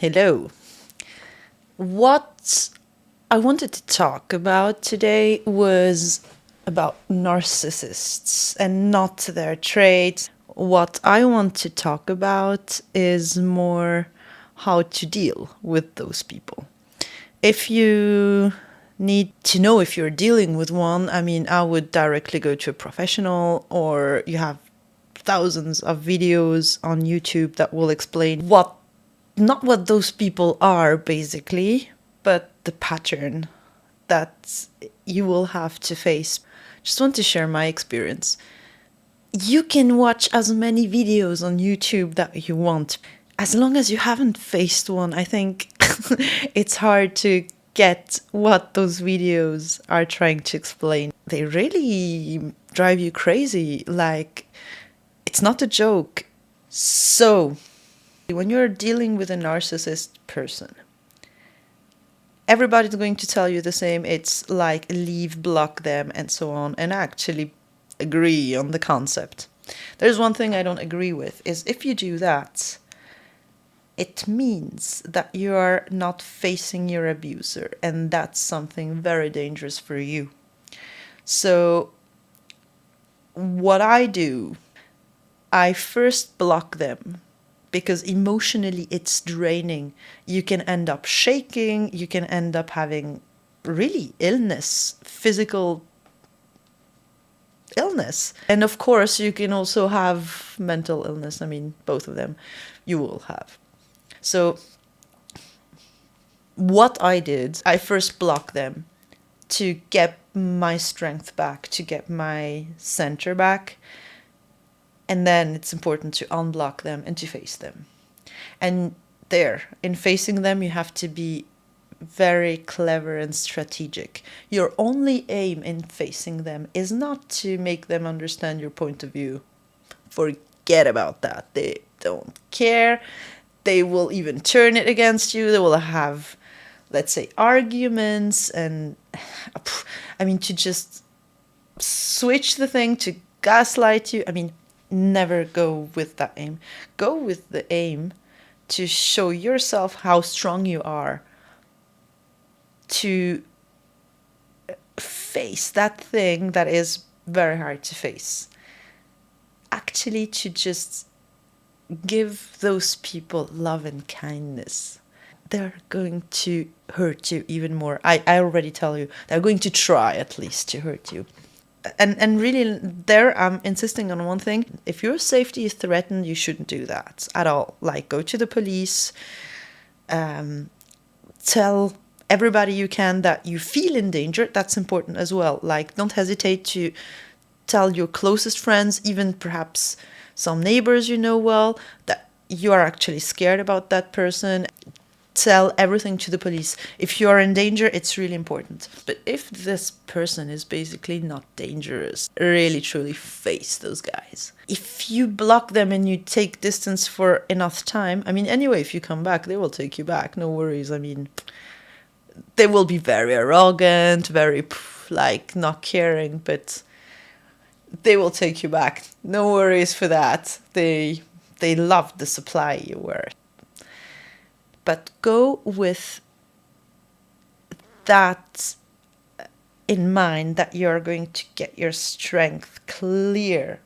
Hello. What I wanted to talk about today was about narcissists and not their traits. What I want to talk about is more how to deal with those people. If you need to know if you're dealing with one, I would directly go to a professional, or you have thousands of videos on YouTube that will explain not what those people are, basically, but the pattern that you will have to face. Just want to share my experience. You can watch as many videos on YouTube that you want. As long as you haven't faced one, I think it's hard to get what those videos are trying to explain. They really drive you crazy. Like, it's not a joke. So, when you're dealing with a narcissist person, everybody's going to tell you the same. It's like leave, block them, and so on. And I actually agree on the concept. There's one thing I don't agree with, is if you do that, it means that you are not facing your abuser, and that's something very dangerous for you. So what I do, I first block them, because emotionally it's draining. You can end up shaking, you can end up having really illness, physical illness. And of course, you can also have mental illness. Both of them you will have. So what I did, I first blocked them to get my strength back, to get my center back. And then it's important to unblock them and to face them. And there, in facing them, you have to be very clever and strategic. Your only aim in facing them is not to make them understand your point of view. Forget about that. They don't care. They will even turn it against you. They will have, let's say, arguments and, to just switch the thing, to gaslight you. Never go with that aim. Go with the aim to show yourself how strong you are, to face that thing that is very hard to face. Actually, to just give those people love and kindness. They're going to hurt you even more. I already tell you, they're going to try at least to hurt you. And really, there I'm insisting on one thing. If your safety is threatened, you shouldn't do that at all. Like, go to the police, tell everybody you can that you feel in danger. That's important as well. Like, don't hesitate to tell your closest friends, even perhaps some neighbors you know well, that you are actually scared about that person. Tell everything to the police. If you are in danger, it's really important. But if this person is basically not dangerous, really truly face those guys. If you block them and you take distance for enough time, anyway, if you come back, they will take you back. No worries. They will be very arrogant, very not caring, but they will take you back. No worries for that. They love the supply you were. But go with that in mind, that you're going to get your strength clear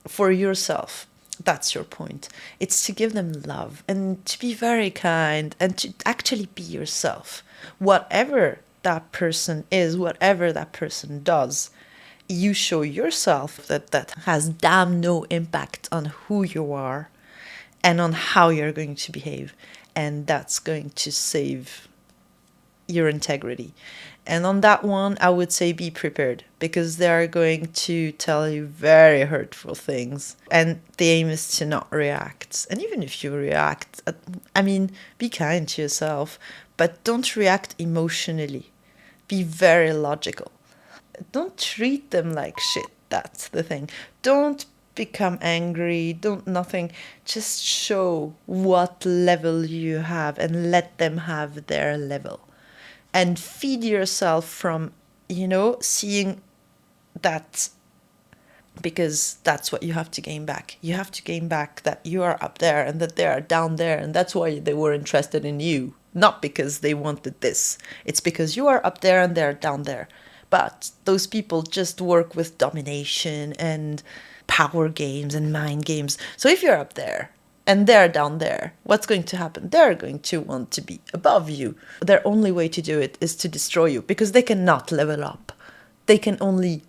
for yourself. That's your point. It's to give them love and to be very kind and to actually be yourself. Whatever that person is, whatever that person does, you show yourself that has damn no impact on who you are and on how you're going to behave. And that's going to save your integrity. And on that one, I would say be prepared, because they are going to tell you very hurtful things. And the aim is to not react. And even if you react, be kind to yourself, but don't react emotionally. Be very logical. Don't treat them like shit. That's the thing. Don't become angry, don't nothing. Just show what level you have and let them have their level. And feed yourself from, seeing that because that's what you have to gain back. You have to gain back that you are up there and that they are down there, and that's why they were interested in you, not because they wanted this. It's because you are up there and they're down there. But those people just work with domination and power games and mind games. So if you're up there and they're down there, what's going to happen? They're going to want to be above you. Their only way to do it is to destroy you, because they cannot level up. They can only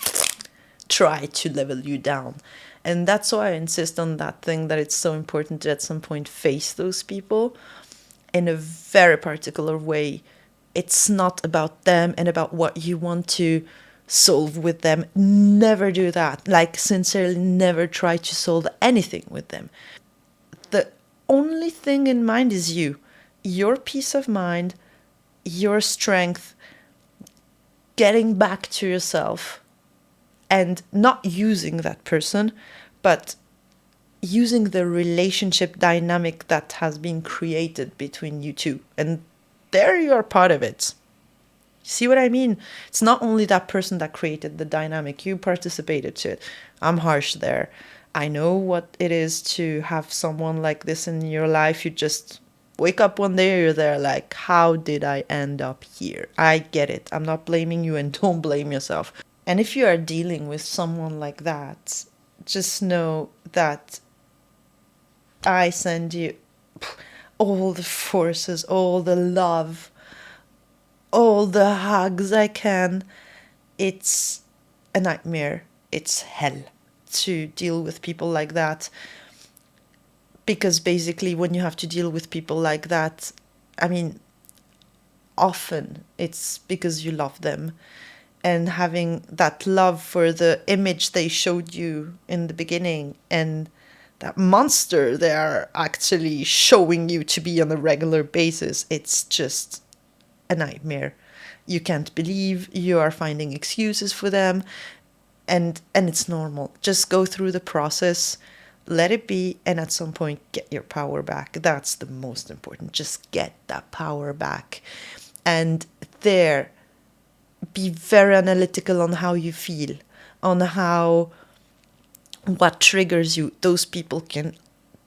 try to level you down. And that's why I insist on that thing, that it's so important to at some point face those people in a very particular way. It's not about them and about what you want to solve with them. Never do that. Like, sincerely, never try to solve anything with them. The only thing in mind is you, your peace of mind, your strength, getting back to yourself, and not using that person, but using the relationship dynamic that has been created between you two. And there you are part of it. See what I mean? It's not only that person that created the dynamic, you participated to it. I'm harsh there. I know what it is to have someone like this in your life. You just wake up one day, you're there like, how did I end up here? I get it. I'm not blaming you, and don't blame yourself. And if you are dealing with someone like that, just know that I send you all the forces, all the love, all the hugs I can. It's a nightmare. It's hell to deal with people like that. Because basically, when you have to deal with people like that, I mean, often it's because you love them. And having that love for the image they showed you in the beginning, and that monster they are actually showing you to be on a regular basis, it's just a nightmare. You can't believe you are finding excuses for them, and it's normal. Just go through the process, let it be, and at some point get your power back. That's the most important. Just get that power back. And there, be very analytical on how you feel, on what triggers you. Those people can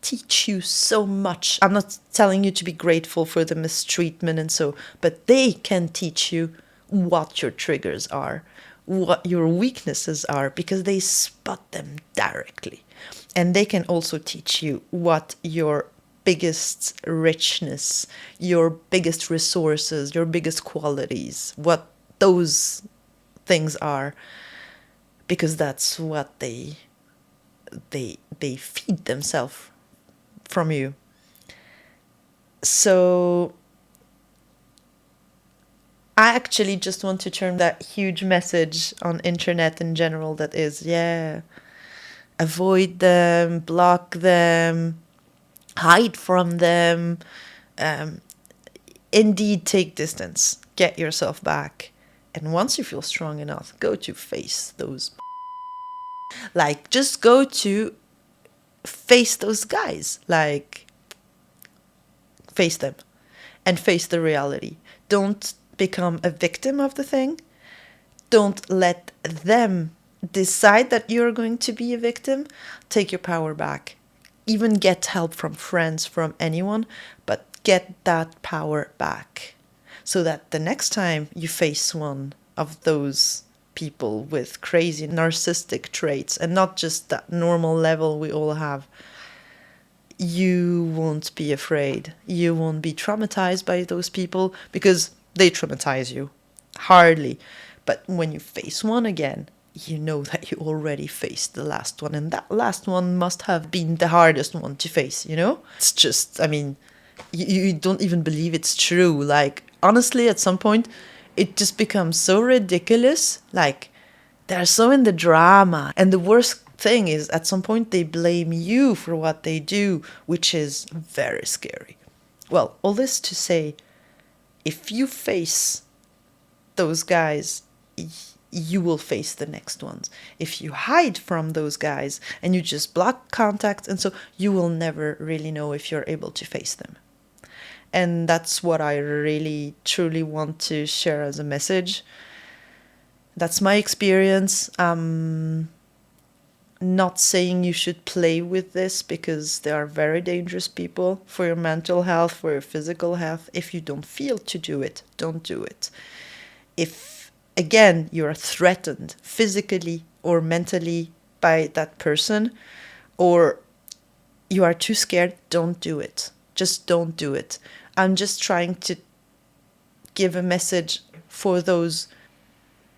teach you so much. I'm not telling you to be grateful for the mistreatment and so, but they can teach you what your triggers are, what your weaknesses are, because they spot them directly. And they can also teach you what your biggest richness, your biggest resources, your biggest qualities, what those things are, because that's what they feed themselves from you. So I actually just want to turn that huge message on internet in general, that is, avoid them, block them, hide from them. Indeed, take distance, get yourself back. And once you feel strong enough, go to face those. Like, just go to face those guys. Like, face them and face the reality. Don't become a victim of the thing. Don't let them decide that you're going to be a victim. Take your power back. Even get help from friends, from anyone, but get that power back, so that the next time you face one of those people with crazy narcissistic traits, and not just that normal level we all have, you won't be afraid. You won't be traumatized by those people, because they traumatize you. Hardly. But when you face one again, you know that you already faced the last one, and that last one must have been the hardest one to face, you know? It's just, I mean, you don't even believe it's true. Like, honestly, at some point, it just becomes so ridiculous. Like, they're so in the drama. And the worst thing is, at some point, they blame you for what they do, which is very scary. Well, all this to say, if you face those guys, you will face the next ones. If you hide from those guys and you just block contact, and so, you will never really know if you're able to face them. And that's what I really, truly want to share as a message. That's my experience. not saying you should play with this, because they are very dangerous people for your mental health, for your physical health. If you don't feel to do it, don't do it. If, again, you're threatened physically or mentally by that person, or you are too scared, don't do it. Just don't do it. I'm just trying to give a message for those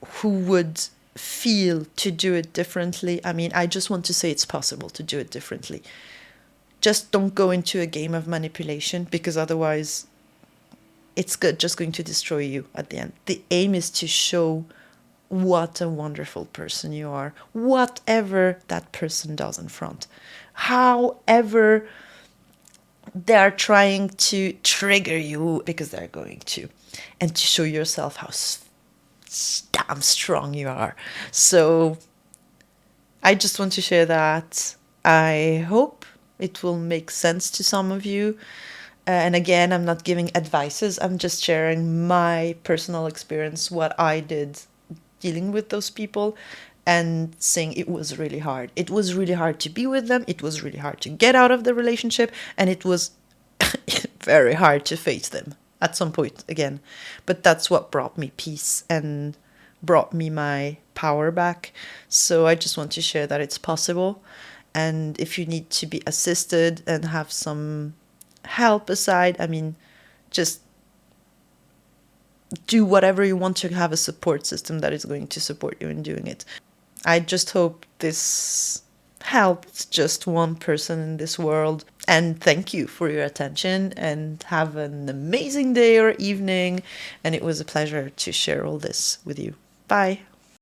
who would feel to do it differently. I mean, I just want to say it's possible to do it differently. Just don't go into a game of manipulation, because otherwise it's just going to destroy you at the end. The aim is to show what a wonderful person you are, whatever that person does in front. However, they're trying to trigger you, because they're going to, and to show yourself how damn strong you are. So I just want to share that. I hope it will make sense to some of you. And again, I'm not giving advices. I'm just sharing my personal experience, what I did dealing with those people, and saying it was really hard. It was really hard to be with them. It was really hard to get out of the relationship. And it was very hard to face them at some point again. But that's what brought me peace and brought me my power back. So I just want to share that it's possible. And if you need to be assisted and have some help aside, I mean, just do whatever you want to have a support system that is going to support you in doing it. I just hope this helped just one person in this world. And thank you for your attention, and have an amazing day or evening. And it was a pleasure to share all this with you. Bye.